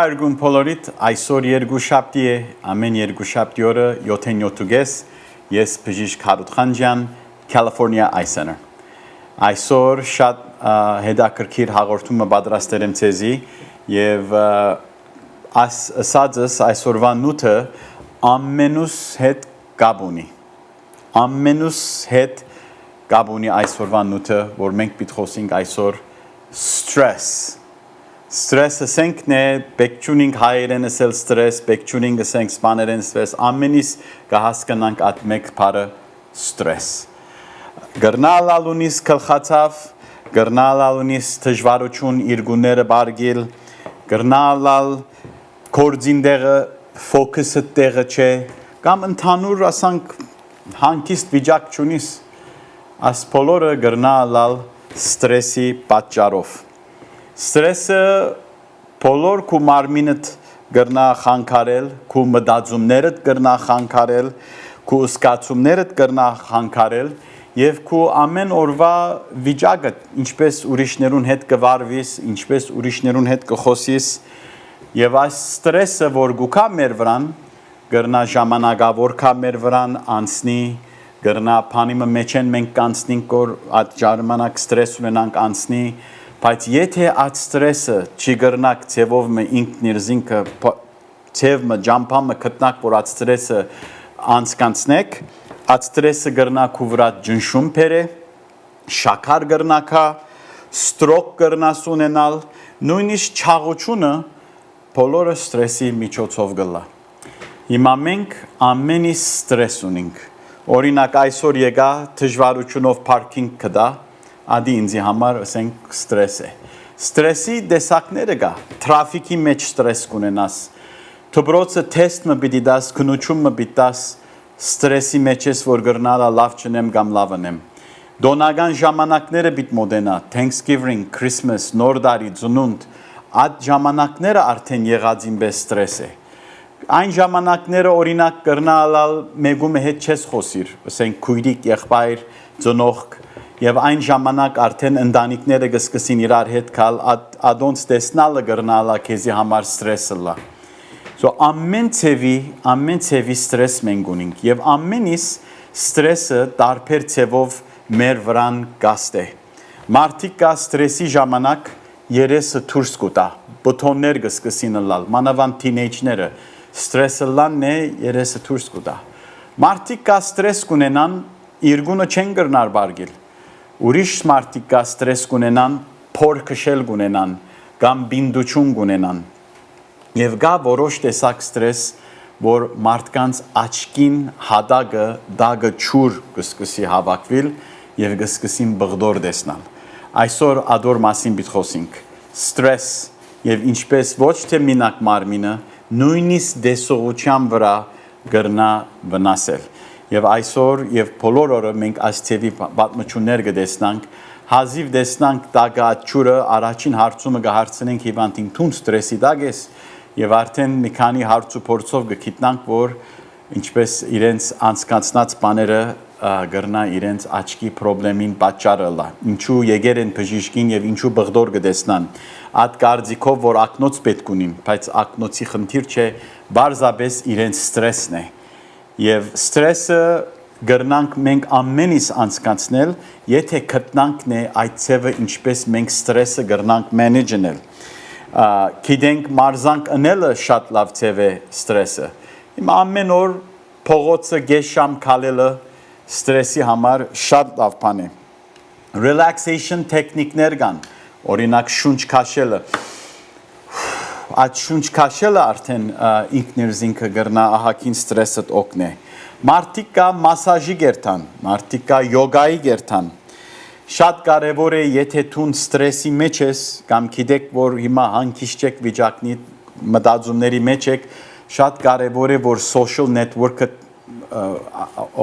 Argun Polorit, այսօր երկուշաբթի է, ամեն երկուշաբթի օրը 7:7 ես Բժիշկ Հարութ Խանջյան, California Eye Center։ Այսօր շատ հետաքրքիր հաղորդումը պատրաստել եմ ցեզի եւ ասածս այսօրվա նոթը ամենուս հետ կապ ունի։ Ամենուս հետ կապ ունի այսօրվա նոթը, որ մենք պիտի խոսենք այսօր stress։ Stress-ը սենքն է, բեկչունինգ հայերեն ասել stress, բեկչունինգը սենք սպաներեն stress, ամենից կհասկանանք այդ մեկ բառը stress։ Գրնալալունից կլխացավ, գրնալալունից դժվարություն իրգուները բարգել, գրնալալ կորձին դեղը, ֆոկուսը տեղը չէ, կամ ընդհանուր ասանք հանգիստ վիճակ չունիս, այս բոլորը գրնալալ stress-ի պատճառով։ Stress-ը բոլոր քու մարմինդ գրնա խանգարել, քու մտածումներդ գրնա խանգարել, քու զգացումներդ գրնա խանգարել եւ քու ամեն օրվա վիճակը, ինչպես ուրիշներուն հետ կվարվիս, ինչպես ուրիշներուն հետ կխոսիս եւ այս ստրեսը, որ գուքա մեր վրան, գրնա ժամանակավոր կա մեր վրան անցնի, գրնա փանիմը մեջ են մենք կանցնենք, որ այդ ժամանակ ստրես ունենանք անցնի Բայց եթե այդ ստրեսը չի գրնակ ցևով մը ինքն իր զինքը ցևը ջամփամը գտնակ որ այդ ստրեսը անցկանցնեք այդ ստրեսը գրնակ ու վրա ջնշում բերե շաքար գրնակա ստրոկ գրնաս ունենալ նույնիսկ չաղությունը բոլորը ստրեսի միջոցով գլա հիմա մենք ամենի ստրես ունենք օրինակ այսօր եկա դժվարությունով parking կդա Ադի ինձի համար ասենք ստրես է։ Ստրեսի դեսակները կա, թրաֆիկի մեջ ստրես կունենաս, թբրոցը թեստ մը պիտի դաս, քնություն մը պիտի դաս, ստրեսի մեջ ես, որ գրնալա լավ չնեմ կամ լավ ընեմ։ Դոնական ժամանակները պիտի մոդենա, Thanksgiving, Christmas, նոր տարի, ծնունդ, այդ ժամանակները արդեն եղած ինպես ստրես է։ Այն ժամանակները օրինակ գրնալալ մեգումը հետ չես խոսիր, ասենք քույրիկ, եղբայր, ծնողք Եվ այն ժամանակ արդեն ընտանիքները կսկսին իրար հետ կալ, ադոնց տեսնալը գրնալա քեզի համար ստրեսը լա։ So ամեն ցևի ստրես մենք ունենք եւ ամենից ստրեսը տարբեր ցևով մեր վրան գաստ է։ Մարդիկ կա ստրեսի ժամանակ երեսը դուրս կուտա, բոթոններ կսկսին լալ, մանավանդ թինեյջները ստրեսը լանն է երեսը դուրս կուտա։ Մարդիկ կա ստրես կունենան, իրգունը չեն գրնար բարգել Ուրիշ մարդիկ կա ստրես կունենան, փոր քշել կունենան, կամ բինդություն կունենան։ Եվ կա որոշ տեսակ ստրես, որ մարդկանց աչքին հադագը, դագը ճուր կսկսի հավաքվել եւ կսկսին բղդոր տեսնալ։ Այսօր ադոր մասին պիտի խոսենք։ Ստրես եւ ինչպես ոչ թե մինակ մարմինը, նույնիսկ դեսողության վրա գրնա վնասել։ Եվ այսօր եւ բոլոր օրը մենք այս ցևի պատմություններ կտեսնանք, հազիվ տեսնանք տագաճուրը առաջին հարցումը կհարցնենք հիվանդին թուն ստրեսի դագես եւ արդեն մի քանի հարց ու փորձով կգիտնանք, որ ինչպես իրենց անցկացնած բաները գրնա իրենց աչքի խնդրին պատճառը լա։ Ինչու եկեր են բժիշկին եւ ինչու բղդոր կտեսնան։ Այդ կարծիքով որ ակնոց պետք ունին, բայց ակնոցի խնդիր չէ, բարձաբես իրենց ստրեսն է։ Եվ ստրեսը գրնանք մենք ամենից անցկացնել, եթե գտնանքն է այդ ցևը ինչպես մենք ստրեսը գրնանք մենեջնել։ Գիտենք մարզանք անելը շատ լավ ցև է ստրեսը։ Հիմա ամեն օր փողոցը գեշամ քալելը ստրեսի համար շատ լավ բան է։ Relaxation տեխնիկներ կան, օրինակ շունչ քաշելը Այդ շունչ քաշելը արդեն ինքն իր զինքը գրնա ահագին ստրեսը օգնե։ Մարդիկ կա մասաժի գերտան, մարդիկ կա յոգայի գերտան։ Շատ կարևոր է, եթե դու ստրեսի մեջ ես, կամ գիտեք, որ հիմա հանգիստ եք վիճակնի մտածումների մեջ եք, շատ կարևոր է, որ social network-ը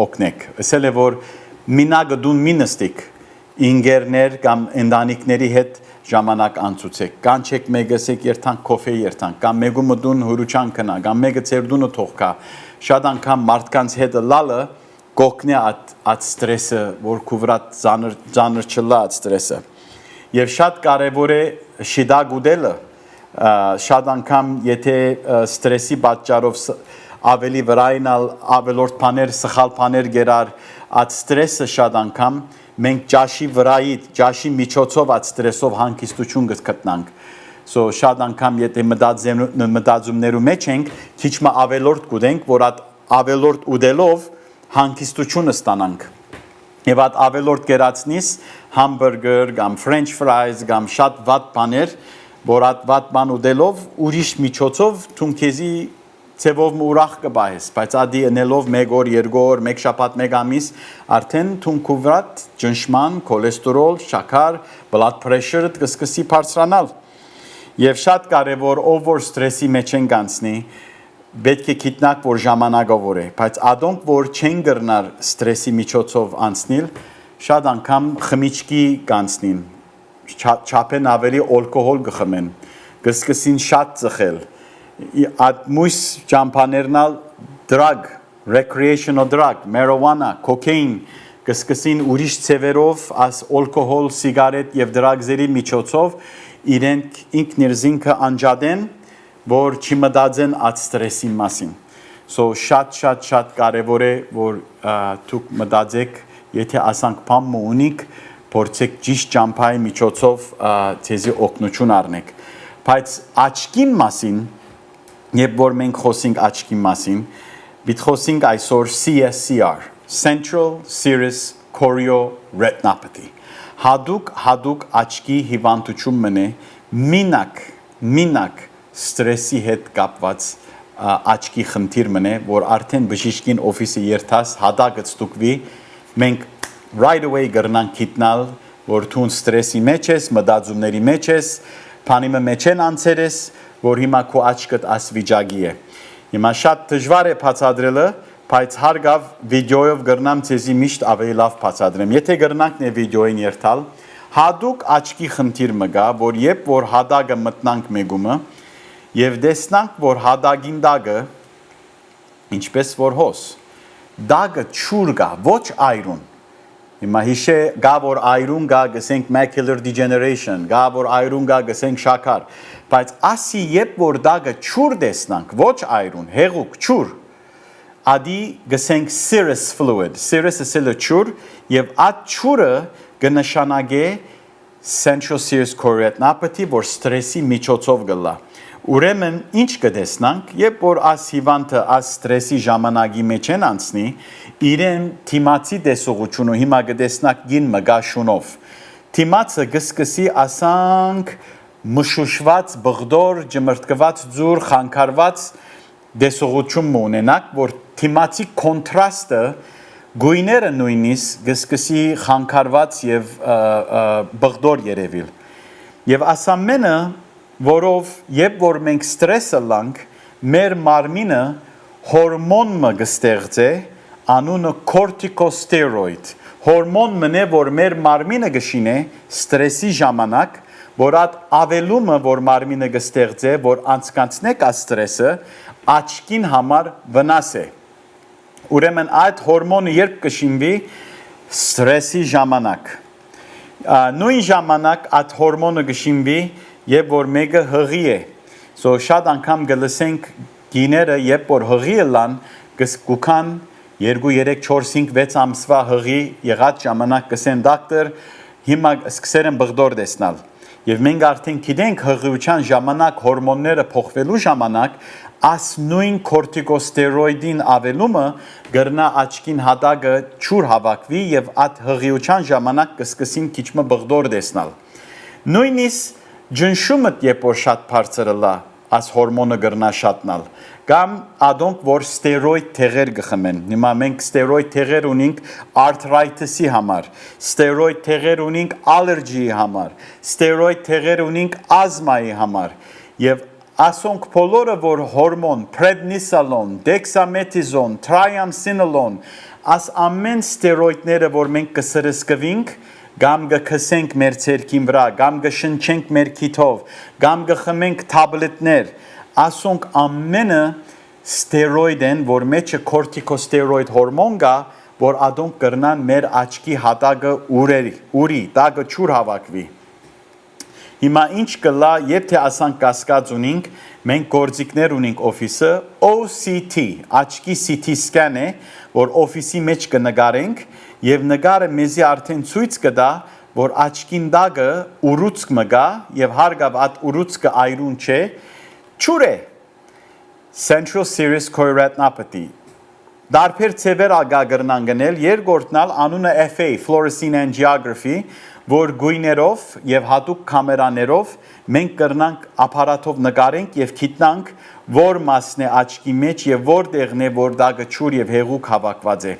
օգնեք։ Ասել է, որ մինագը դու մինստիկ, ինգերներ կամ ընտանիքների հետ ժամանակ անցուցեք, կանչեք մեգսեք երթանք կոֆե երթանք, կամ մեկը մդուն հուրուչան կնա, կամ մեկը ծերդունը թողքա, շատ անգամ մարդկանց հետ լալը կոկնի այդ ստրեսը, որ քուվրատ ծանր չլա այդ ստրեսը։ Եվ շատ կարևոր է շիդագ ուդելը, շատ անգամ եթե ստրեսի պատճառով ավելի վրային ավելորդ բաներ, սխալ բաներ գերար, այդ ստրեսը շատ անգամ մենք ճաշի միջոցով այդ ստրեսով հանգստություն գտնանք։ So շատ անգամ եթե մտածումներու մեջ ենք, քիչ մը ավելորդ կուտենք, որ այդ ավելորդ ուտելով հանգստություն ստանանք։ Եվ այդ ավելորդ գերացնիս համբուրգեր, կամ ֆրենչ ֆրայզ, կամ շատ վատ բաներ, որ այդ վատ բան ուտելով ուրիշ միջոցով թունքեզի ցևով ուրախ կբահես, բայց ադի ընելով 1 օր, 2 օր, 1 շաբաթ, 1 ամիս արդեն թունքու վրա ճնշման, քոլեստերոլ, շաքար, blood pressure-ը կսկսի բարձրանալ։ Եվ շատ կարևոր ով որ ստրեսի մեջ են գանցնի, պետք է գիտնակ որ ժամանակավոր է, բայց ադոնք որ չեն գրնար ստրեսի միջոցով անցնել, շատ անգամ խմիչքի գանցնին, չափեն ավելի ալկոհոլ գխմեն, կսկսին շատ ծխել, այդ մույս ճամփաներնալ drug, recreational drug, marijuana, cocaine, կսկսին ուրիշ ցևերով, as ալկոհոլ, սիգարետ եւ դրագզերի միջոցով իրենք ինքնիրզինքը անջադեն, որ չմտածեն այդ ստրեսի մասին։ So շատ կարևոր է, որ դուք մտածեք, եթե ասանք բան ունիք, փորձեք ճիշտ ճամփայի միջոցով ցեզի օգնություն առնեք։ Բայց աչքին մասին, երբ որ մենք խոսենք աչքի մասին, бид խոսենք այսօր CSCR, Central Serous Chorioretinopathy։ Հադուկ աչքի հիվանդություն մնե մինակ ստրեսի հետ կապված աչքի խնդիր մնե, որ արդեն բժիշկին օֆիսի երթաս հադագը ստուկվի, մենք right away գրնանք գիտնալ, որ դու ստրեսի մեջ ես, մտածումների մեջ ես, բանիմը մեջ են անցեր ես, որ հիմա քո աչքդ աս վիճակի է։ Հիմա շատ դժվար է բացատրելը, բայց հարգավ վիդեոյով գրնամ ցեզի միշտ ավելի լավ բացատրեմ։ Եթե գրնանք նե վիդեոին երթալ, հադուկ աչքի խնդիր մը գա, որ երբ որ հադագը մտնանք մեգումը, եւ տեսնանք, որ հադագին դագը, ինչպես որ հոս, դագը չուր գա, ոչ այրուն։ Հիմա հիշե գա որ այրուն գա, գսենք macular degeneration, գա որ այրուն գա, գսենք շաքար, բայց ասի երբ որ դագը չուր տեսնանք, ոչ այրուն, հեղուկ, չուր, ադի գսենք serous fluid, serous ասելը չուր, եւ այդ չուրը կնշանակե central serous chorioretinopathy, որ ստրեսի միջոցով գլա։ Ուրեմն ինչ կտեսնանք, երբ որ աս հիվանդը աս ստրեսի ժամանակի մեջ են անցնի, իրեն թիմացի տեսողությունը հիմա կտեսնակ գին մգաշունով։ Թիմացը կսկսի ասանք մշուշված, բղդոր, ջմրտկված ձուր, խանգարված տեսողություն ունենակ, որ թիմացի կոնտրաստը գույները նույնիսկ կսկսի խանգարված եւ բղդոր երևիլ։ Եվ ասամենը, որով երբ որ մենք ստրեսը լանք, մեր մարմինը հորմոն մը կստեղծե, անունը corticosteroid։ Հորմոն մնե, որ մեր մարմինը կշինե ստրեսի ժամանակ, որ այդ ավելումը, որ մարմինը կստեղծե, որ անցկացնեք այդ ստրեսը, աչքին համար վնաս է։ Ուրեմն այդ հորմոնը երբ կշինվի ստրեսի ժամանակ։ Նույն ժամանակ այդ հորմոնը կշինվի, երբ որ մեկը հղի է։ So շատ անգամ գլսենք գիները, երբ որ հղի լան, կսկուքան 2, 3, 4, 5, 6 ամսվա հղի եղած ժամանակ կսեն դոկտոր, հիմա սկսեն բղդոր տեսնալ։ Եվ մենք արդեն գիտենք հղիության ժամանակ հորմոնները փոխվելու ժամանակ as նույն կորտիկոստերոիդին ավելումը գրնա աչքին հատակը չուր հավաքվի եւ այդ հղիության ժամանակ կսկսին քիչմը բղդոր տեսնալ։ Նույնիսկ ջնշումը երբ որ շատ բարձր լա, as հորմոնը գրնա շատնալ, կամ ադոնք որ ստերոիդ թեղեր գխմեն։ Հիմա մենք ստերոիդ թեղեր ունենք arthritis-ի համար, ստերոիդ թեղեր ունենք ալերգիի համար, ստերոիդ թեղեր ունենք ասմայի համար եւ ասոնք բոլորը որ հորմոն prednisolone, dexamethasone, triamcinolone, as ամեն ստերոիդները որ մենք կսրսկվենք, գամ գքսենք մեր ցերքին վրա, գամ գշնչենք մեր քիթով, գամ գխմենք թաբլետներ, ասոնք ամենը ստերոիդ են, որ մեջը կորտիկոստերոիդ հորմոն կա, որ ադոնք կրնան մեր աչքի հատակը ուրի, տակը չուր հավաքվի։ Հիմա ինչ կլա, երբ թե ասանք կասկած ունենք, մենք գործիքներ ունենք օֆիսը, OCT, աչքի CT scan է, որ օֆիսի մեջ կնկարենք, եւ նկարը մեզի արդեն ցույց կտա, որ աչքին դագը ուռուցք մգա եւ հարգավ այդ ուռուցքը այրուն չէ, ճուր է Central Serous Chororetinopathy Դարբեր ծևեր ագա գրնան գնել, երկրորդնալ անունը FA, Fluorescein Angiography, որ գույներով եւ հատուկ կամերաներով մենք կրնանք ապարատով նկարենք եւ գիտնանք, որ մասն է աչքի մեջ եւ որտեղն է, որ դա գճուր եւ հեղուկ հավաքված է։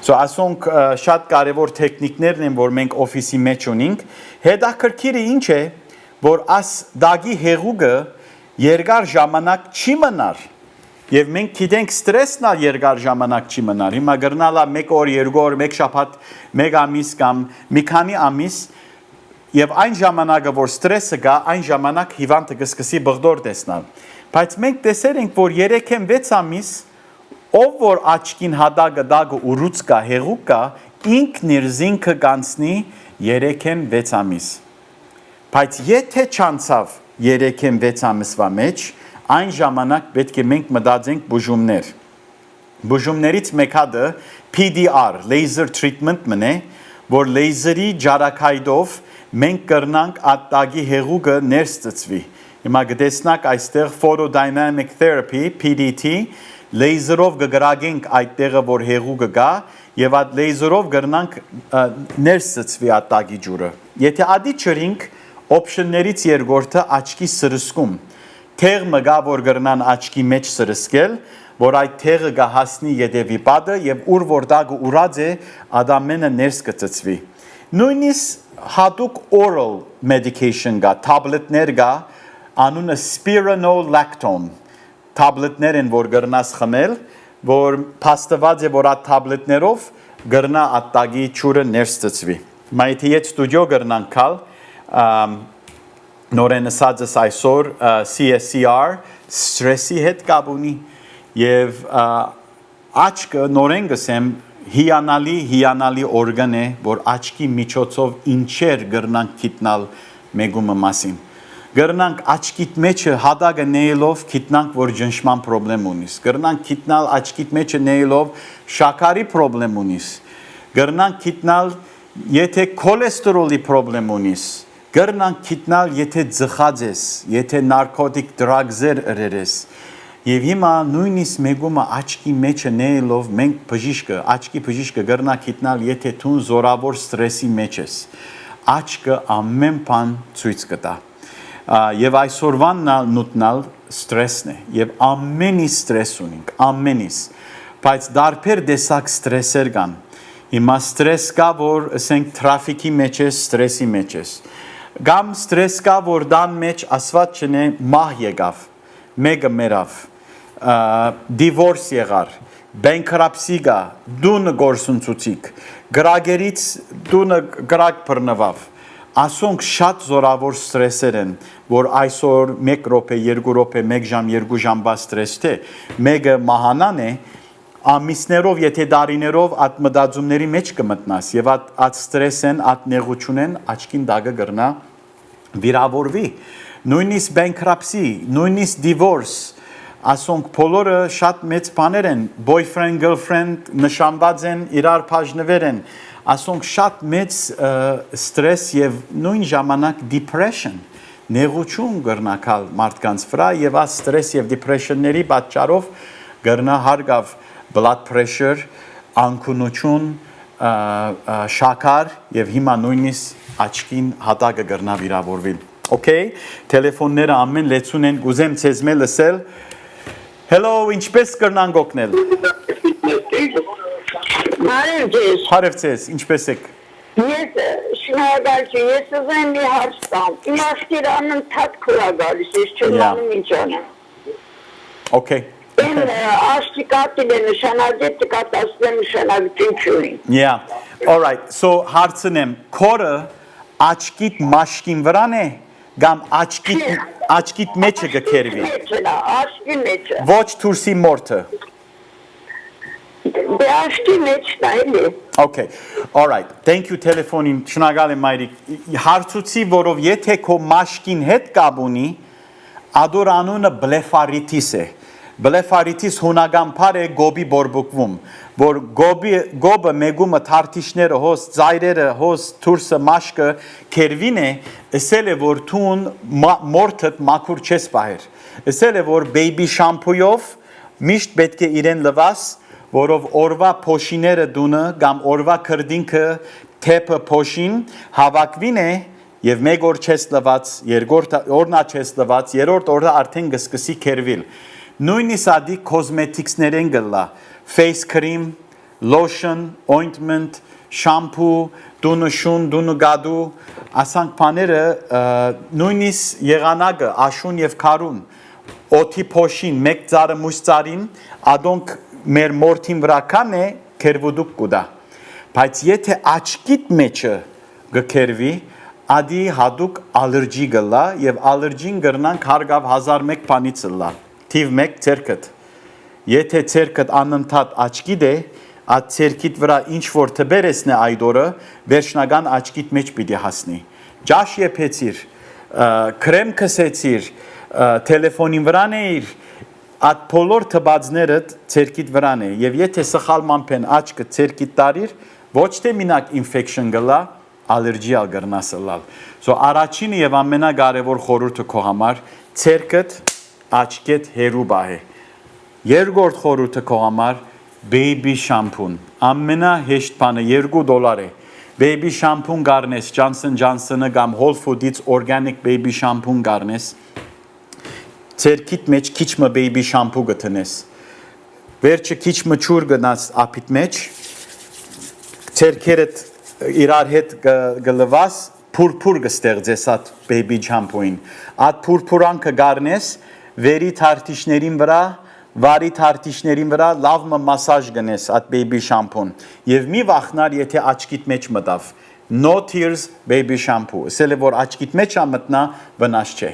So ասոնք շատ կարևոր տեխնիկներն են, որ մենք օֆիսի մեջ ունենք։ Հետաքրքիրը ինչ է, որ աս դագի հեղուկը երկար ժամանակ չի մնար։ Եվ մենք գիտենք ստրեսն ալ երկար ժամանակ չի մնար։ Հիմա գրնալա 1 օր, 2 օր, 1 շաբաթ, 1 ամիս կամ մի քանի ամիս եւ այն ժամանակը որ ստրեսը գա, այն ժամանակ հիվանդը կսկսի բղդոր տեսնալ։ Բայց մենք տեսել ենք, որ 3-ին 6 ամիս ով որ աչքին հադագը դագը ուռուց կա, հեղուկ կա, ինքն իր զինքը կանցնի 3-ին 6 ամիս։ Բայց եթե չանցավ 3-ին 6 ամսվա մեջ Այն ժամանակ պետք է մենք մտածենք բուժումներ։ Բուժումներից մեկը PDR, laser treatment մնե, որ լեյզերի ջարակայդով մենք կրնանք ատտագի հեղուկը ներս ծծվի։ Հիմա գտեսնակ այստեղ photodynamic therapy, PDT, լեյզերով կգրագենք այդ տեղը, որ հեղուկը գա, եւ այդ լեյզերով կրնանք ներս ծծվի ատտագի ջուրը։ Եթե ադի չրինք, օպշններից երկրորդը աչքի սրսկում։ Թեղ մգա որ գրնան աչքի մեջ սրսկել, որ այդ թեղը գա հասնի յետևի պատը եւ ուր որ դագը ուրած է, ադամենը ներս կծծվի։ Նույնիսկ հատուկ oral medication գա, տաբլետներ գա, անունը spironolactone, տաբլետներ են որ գրնաս խմել, որ փաստված է որ այդ տաբլետներով գրնա ատտագի ճուրը ներս ծծվի։ Մայթի հետ ստուդիո գրնան կալ, Նորեն ասածս այսօր CSCR ստրեսի հետ կապ ունի եւ աչքը նորեն գսեմ հիանալի օրգան է որ աչքի միջոցով ինչեր գրնանք գիտնալ մեգումը մասին գրնանք աչքիդ մեջը հադագը նեելով գիտնանք որ ջնշման խնդրեմ ունիս գրնանք գիտնալ աչքիդ մեջը նեելով շաքարի խնդրեմ ունիս գրնանք գիտնալ եթե քոլեստերոլի խնդրեմ ունիս Գրնանք գիտնալ, եթե ձխած ես, եթե նարկոտիկ դրագզեր ըրերես, և հիմա նույնիսկ մեգումը աչքի մեջը նեելով մենք բժիշկը, աչքի բժիշկը գրնանք գիտնալ, եթե թուն զորավոր ստրեսի մեջ ես, աչքը ամեն բան ցույց կտա, և այսօրվան նուտնալ ստրեսն է, և ամենի ստրես ունենք, ամենիս, բայց դարբեր դեսակ ստրեսեր կան, հիմա ստրես կա, որ ասենք թրաֆիկի մեջ ես, ստրեսի մեջ ես, Գամ ստրես կա, որ դան մեջ ասված չնե մահ եկավ, մեկը մերավ, դիվորս եղար, բենքրապսի գա, դունը գործունցուցիկ, գրագերից դունը գրագ պրնվավ, ասոնք շատ զորավոր ստրեսեր են, որ այսօր 1 րոպե, 2 րոպե, 1 ժամ, 2 ժամբա ստրես թե, մեկը մահանան է, ամիսներով, եթե դարիներով այդ մտածումների մեջ կմտնաս եւ այդ ստրեսեն, այդ նեղությունեն աչքին դագը գրնա վիրավորվի նույնիսկ bankruptcy նույնիսկ divorce ասոնք բոլորը շատ մեծ բաներ են boyfriend girlfriend նշանված են իրար բաժնվել են ասոնք շատ մեծ ստրես եւ նույն ժամանակ depression նեղություն գրնակալ մարդկանց վրա եւ այս ստրես եւ depression-ների պատճառով գրնա հարգավ blood pressure, անկունություն, շաքար եւ հիմա նույնիսկ աչքին հատակը գրնա վիրավորվել։ Okay, տելեֆոնները ամեն լեցուն են, գուզեմ ցեզ մել լսել։ Hello, ինչպես կրնանք օգնել։ Հարև ձեզ, ինչպես եք։ Ես շնորհակալ եմ, ես ուզում եմ հարց տամ։ Իմ աչքերը անընդհատ քուր է գալիս, ես չեմ անում ինչ անեմ։ Okay. Yeah. All right. So հարցնեմ, քորը աչքիդ մաշկին վրան է, կամ աչքիդ մեջը գքերվի։ Աչքի մեջը։ Ոչ թուրսի մորթը։ Beashti meçta eli. Okay. All right. Thank you telefonին շնորհակալ եմ Մայրիկ։ Հարցուցի, որով եթե քո մաշկին հետ կապ ունի, ադոր անունը բլեֆարիտիս է։ Բլեֆարիտիս հունական բառ է գոբի բորբոկվում, որ գոբը մեգումը թարթիշները հոս ծայրերը հոս թուրսը մաշկը քերվին է, ասել է որ թուն մորթդ մաքուր չես պահեր։ Ասել է որ baby շամփույով միշտ պետք է իրեն լվաս, որով օրվա փոշիները դունը կամ օրվա քրդինքը թեփը փոշին հավաքվին է եւ մեկ օր չես լված, երկրորդ օրնա չես լված, երրորդ օրը արդեն կսկսի քերվել։ Նույնիսկ ադի կոսմետիկսներեն գլա, face cream, lotion, ointment, shampoo, դունը շուն, դունը գադու, ասանք բաները նույնիսկ եղանակը, աշուն եւ քարուն, օթի փոշին, մեկ ծառը մուշ ծառին, ադոնք մեր մորթին վրա կան է քերվուդուկ կուդա։ Բայց եթե աչքիդ մեջը գքերվի, ադի հադուկ ալերգի գլա եւ ալերգին գրնանք հարգավ 1001 բանից լա։ Թիվ 1 ցերկդ։ Եթե ցերկդ անընդհատ աչքիդ է, այդ ցերկիդ վրա ինչ որ թբերեսն է այդ օրը, վերջնական աչքիդ մեջ պիտի հասնի։ Ջաշ եփեցիր, քրեմ քսեցիր, տելեֆոնին վրան էիր, այդ բոլոր թբածները ցերկիդ վրան է եւ եթե սխալմամբ են աչքը ցերկիդ տարիր, ոչ թե մինակ ինֆեկշն գլա, ալերգիա գրնասլալ։ So առաջինը եւ ամենակարևոր խորհուրդը քո համար ցերկդ աչքեդ հերու բահե։ Երկրորդ խորհուրդը քո համար baby shampoo-ն։ Ամենահեշտ բանը $2 է։ Baby shampoo-ն գարնես Johnson Johnson-ը կամ Whole Foods organic baby shampoo-ն գարնես։ Ցերկիդ մեջ քիչ մը baby shampoo գտնես։ Վերջը քիչ մը ճուր գնաց ափիդ մեջ։ Ցերկերդ իրար հետ գլվաս փուրփուր կստեղծես այդ baby shampoo-ին։ Այդ փուրփուրանքը գարնես վերի թարթիշներին վրա, վարի թարթիշներին վրա լավ մասաժ գնես այդ baby shampoo-ն։ Եվ մի վախնար, եթե աչքիդ մեջ մտավ։ No tears baby shampoo։ Ասել է որ աչքիդ մեջ մտնա, վնաս չէ։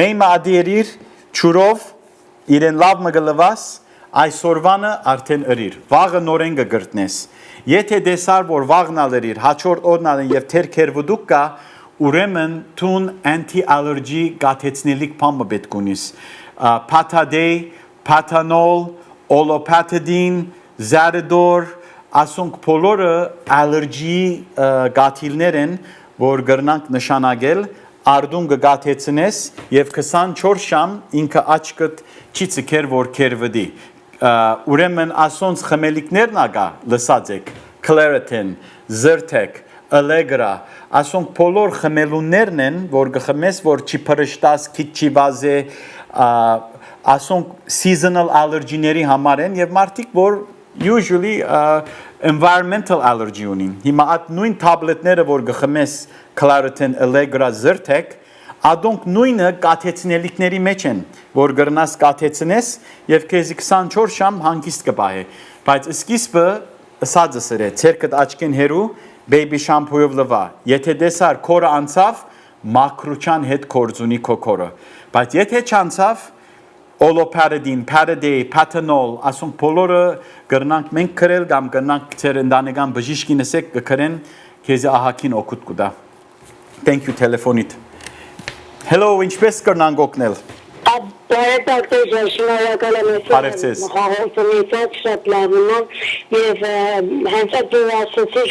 Մեյմը ադիերիր ճուրով իրեն լավ մգլվաս, այսօրվանը արդեն ըրիր։ Վաղը նորեն կգրտնես։ Եթե դեսար որ վաղն ալերիր, հաջորդ օրն ալեն եւ թերքերվուդուկ կա, ուրեմն տուն anti-allergy գաթեցնելիք բամը պետք ունիս։ Pataday, Patanol, Olopatadine, Zarador, ասոնք բոլորը ալերգի գաթիլներ են, որ գրնանք նշանագել, արդուն կգաթեցնես եւ 24 շամ ինքը աչքդ չի ցկեր որ քերվդի։ Ուրեմն ասոնց խմելիքներն ագա լսած եք, Claritin, Zyrtec, Allegra, ասոնք բոլոր խմելուններն են, որ գխմես որ չի փրշտաս, քիչ չի վազե, ասոնք seasonal allergy-ների համար են եւ մարդիկ որ usually environmental allergy ունին։ Հիմա այդ նույն տաբլետները որ գխմես Claritin, Allegra, Zyrtec, ադոնք նույնը կաթեցնելիքների մեջ են, որ գրնաս կաթեցնես եւ քեզի 24 շամ հանգիստ կպահե։ Բայց սկիզբը ասածս է, ցերկդ աչքին հերու baby shampoo-ով լվա։ Եթե դեսար քորը անցավ, մակրուչան հետ կորձունի քո քորը։ Բայց եթե չանցավ, Olopatadine, Pataday, Patanol, ասոնք բոլորը գրնանք մենք քրել կամ գրնանք ցեր ընդանեկան բժիշկին ասեք կքրեն քեզի ահակին օգուտ կուտա։ Thank you telefonit. Hello, ինչպես կրնանք օգնել։ Բարեկարգ շնորհակալ եմ Բարևձեզ։ հաղորդումից շատ լավն է եւ հենց այդ ասոցիչ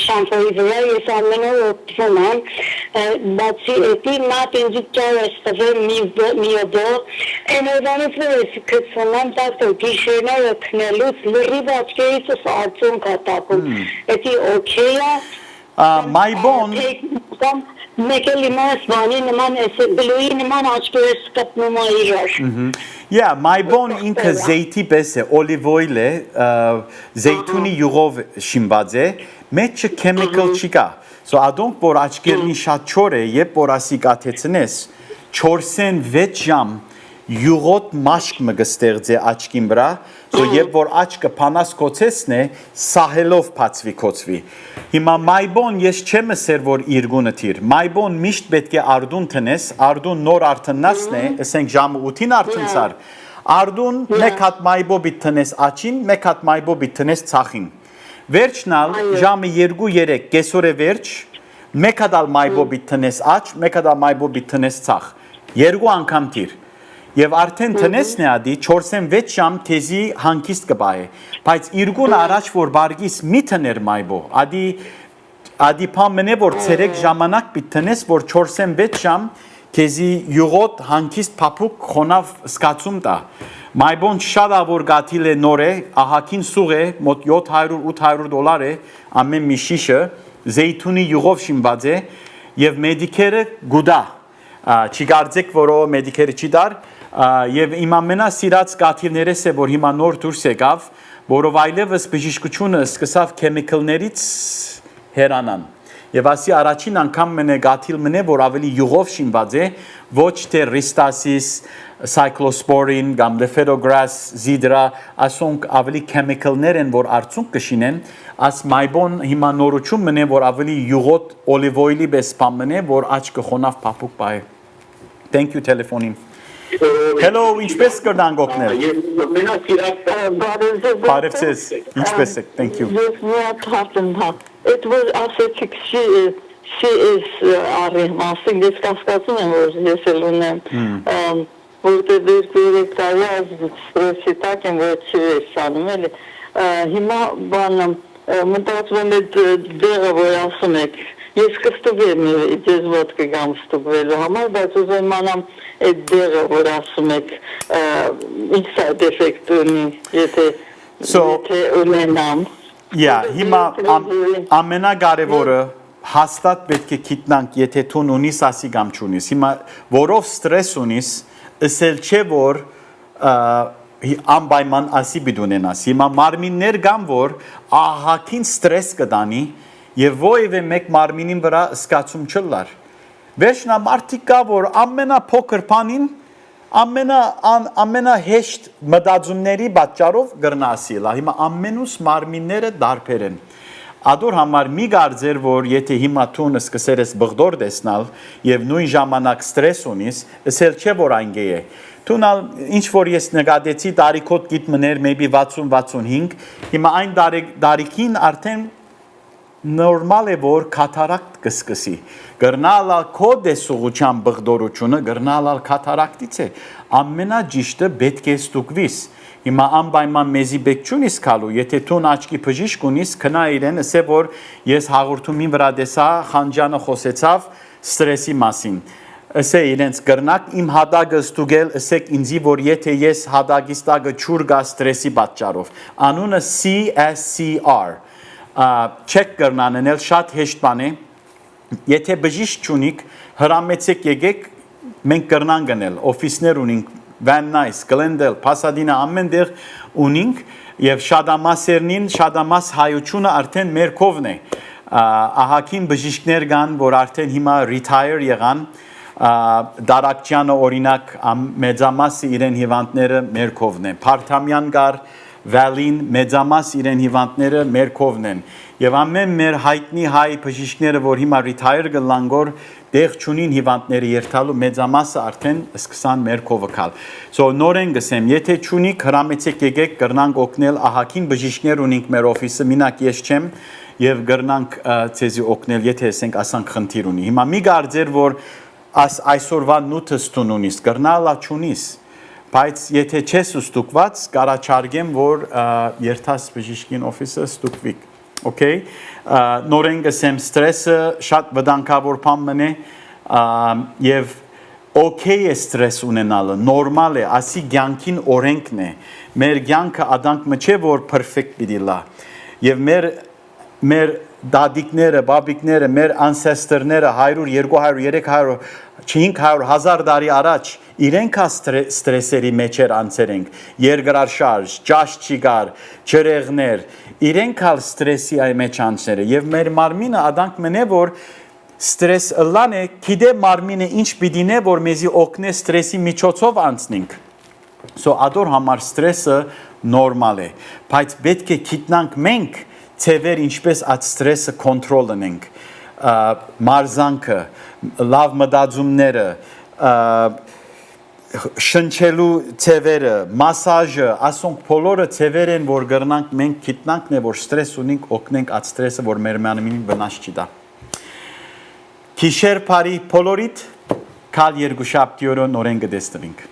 շամփոյի վրա ես ամեն օր օգտվում եմ բացի էդի մատ ինձ ճարես տվել մի օր էներգանից ես կցնում եմ դարձել գիշերները քնելուց լրիվ աչքերից արձում կտակում էդի օքեյ է My bone Մեկելի մաս բանի նման բլուի նման աչքերս կպնում է իրար։ Yeah, my bone ինքը զեյթի պես է, olive oil է, զեյթունի յուղով շիմբած է, մեջը chemical չկա։ So ադոնք որ աչքերնի շատ չոր է, երբ որ ասի կաթեցնես, 4-ին 6 ժամ յուղոտ մաշկ մը կստեղծե աչքին վրա, so երբ որ աչքը փանաս կոծեսն է, սահելով բացվի կոծվի։ Հիմա մայբոն ես չեմ ասեր որ իրգունը թիր։ Մայբոն միշտ պետք է արդուն տնես, արդուն նոր արթննասն է, ասենք ժամը 8-ին արթնցար, արդուն մեկ հատ մայբոբի տնես աչին, մեկ հատ մայբոբի տնես ցախին։ Վերջնալ ժամը 2-3 կեսօրե վերջ, մեկ հատ ալ մայբոբի տնես աչ, մեկ հատ ալ մայբոբի տնես ցախ։ Երկու անգամ տիր։ Եվ արդեն տնեսն է ադի 4-6 ժամ թեզի հանգիստ կբայ։ Բայց իրգուն առաջ որ բարգիս մի տներ մայբո, ադի փամենե որ ցերեկ ժամանակ պիտնես որ 4-6 ժամ քեզի յուղոտ հանգիստ փափուկ խոնավ սկացում տա մայբոն շատ ավոր գաթիլ է նոր է ահակին սուղ է մոտ 700-800 է ամեն մի շիշը զեյթունի յուղով շինված է եւ մեդիկերը գուդա չգարձեք որո մեդիկերը չի դար եւ իմ ամենասիրած գաթիլներս է որ հիմա նոր դուրս եկավ որով այլևս բժշկությունը սկսավ քեմիկալներից հերանան եւ ասի առաջին անգամ մենե գաթիլ մնե որ ավելի յուղով շինված է ոչ թե ռիստասիս cyclosporin կամ levodopas zidra ասոնք ավելի քեմիկալներ են որ արդյունք կշինեն աս մայբոն հիմա նորություն մնե որ ավելի յուղոտ օլիվ օիլի պես պամնե որ աչ կխոնավ փափուկ բայ thank you telephone Hello, ինչպես կրնանք օգնել։ Բարևձեզ, ինչպես եք, thank you. It was ասեցիք she is արի մասին ես կասկածում եմ որ ես էլ ունեմ որտեղ դերք տարյալ ստրեսի տակ եմ որ չի սանում էլի հիմա բանը մտածում եմ դերը որ ասում եք ես կստուգեմ ես ոտ կգամ ստուգվելու համար բայց ուզում իմանամ այդ դերը որ ասում եք ինչ side effect ունի եթե ունենամ հիմա ամենակարևորը հաստատ պետք է գիտնանք եթե թուն ունիս ասի կամ չունիս հիմա որով ստրես ունիս ասել չէ որ անպայման ասի բիդունենաս հիմա մարմիններ կամ որ ահակին ստրես կդանի եւ ովևէ մեկ մարմինին վրա սկացում չլար վերջնա մարդիկ կա որ ամենափոքր բանին ամենահեշտ մտածումների պատճառով գրնասի լա հիմա ամենուս մարմինները դարբեր են ադոր համար մի գարձեր որ եթե հիմա տունը սկսեր ես բղդոր տեսնալ եւ նույն ժամանակ ստրես ունիս ասել չէ որ անգե է տունալ ինչ որ ես նկատեցի տարիքոտ գիտմներ maybe 60-65 հիմա այն տարիքին արդեն նորմալ է որ կատարակտ կսկսի գրնալալ կոդես ուղղության բղդորությունը գրնալալ կատարակտից է ամենաջիշտը պետք է ստուգվիս հիմա անպայման մեզի բեկչունիս կալու եթե տուն աչքի բժիշկ ունիս քնա իրեն ասե որ ես հաղորդումին վրա դեսա խանջանը խոսեցավ ստրեսի մասին ասե իրենց գրնակ իմ հադագը ստուգել ասեք ինձի որ եթե ես հադագիս տակը չուր գա ստրեսի պատճառով անունը CSCR check կրնաննել շատ հեշտ բան է եթե բժիշկ չունիք հրամեցեք եկեք մենք կրնան գնել օֆիսներ ունենք Van Nuys, Glendale, Pasadena ամենտեղ ունենք եւ շադամասերնին շադամաս հայությունը արդեն մեր կողմն է ահակին բժիշկներ կան որ արդեն հիմա retire եղան Դարակչյանը օրինակ մեծամասը իրեն հիվանդները մեր կողմն է Փարթամյան գար Վալին մեծամաս իրեն հիվանդները մեր կողմն են եւ ամեն մեր հայտնի հայ բժիշկները որ հիմա retire գլան գոր դեղ ճունին հիվանդները երթալու մեծամասը արդեն սկսան մեր կողմը կալ so նորեն գսեմ եթե ճունիք հրամեցեք եկեք կրնանք օգնել ահակին բժիշկներ ունենք մեր օֆիսը մինակ ես չեմ եւ կրնանք ցեզի օգնել եթե ասենք ասանք խնդիր ունի հիմա մի գարձեր որ այսօրվա նուտս տուն ունիս կրնալա ճունիս բայց եթե չես ստուգված կարաչարգեմ որ երթաս բժիշկին օֆիսը ստուգվիկ okay նորեն գսեմ ստրեսը շատ վտանգավոր բան մնե եւ okay է ստրես ունենալը նորմալ է ասի ցանկին օրենքն է մեր ցանկը ադանք մչե որ perfect պիտի լա եւ մեր դադիկները բաբիկները մեր ancestor-ները 100 200 300 500 1000 տարի առաջ իրենք ստրեսերի մեջ էր անցերենք երկրաշարժ ճաշ չգար ջրեղներ իրենք ալ ստրեսի այ մեջ անցերը եւ մեր մարմինը ադանք մնե որ ստրես լան է գիտե մարմինը ինչ պիտինե որ մեզի օգնե ստրեսի միջոցով անցնենք so ադոր համար ստրեսը նորմալ է բայց պետք է գիտնանք մենք ցեվեր ինչպես այդ ստրեսը կոնտրոլ անենք մարզանքը լավ մտածումները շնչելու ցևերը, մասաժը, ասոնք բոլորը ցևեր են, որ գրնանք մենք գիտնանք, որ ստրես ունենք, օգնենք այդ ստրեսը, որ մեր մանիմին վնաս չի տա։ Քիշեր բարի բոլորիդ, կալ երկուշաբթի օրը նորեն կտեսնվենք։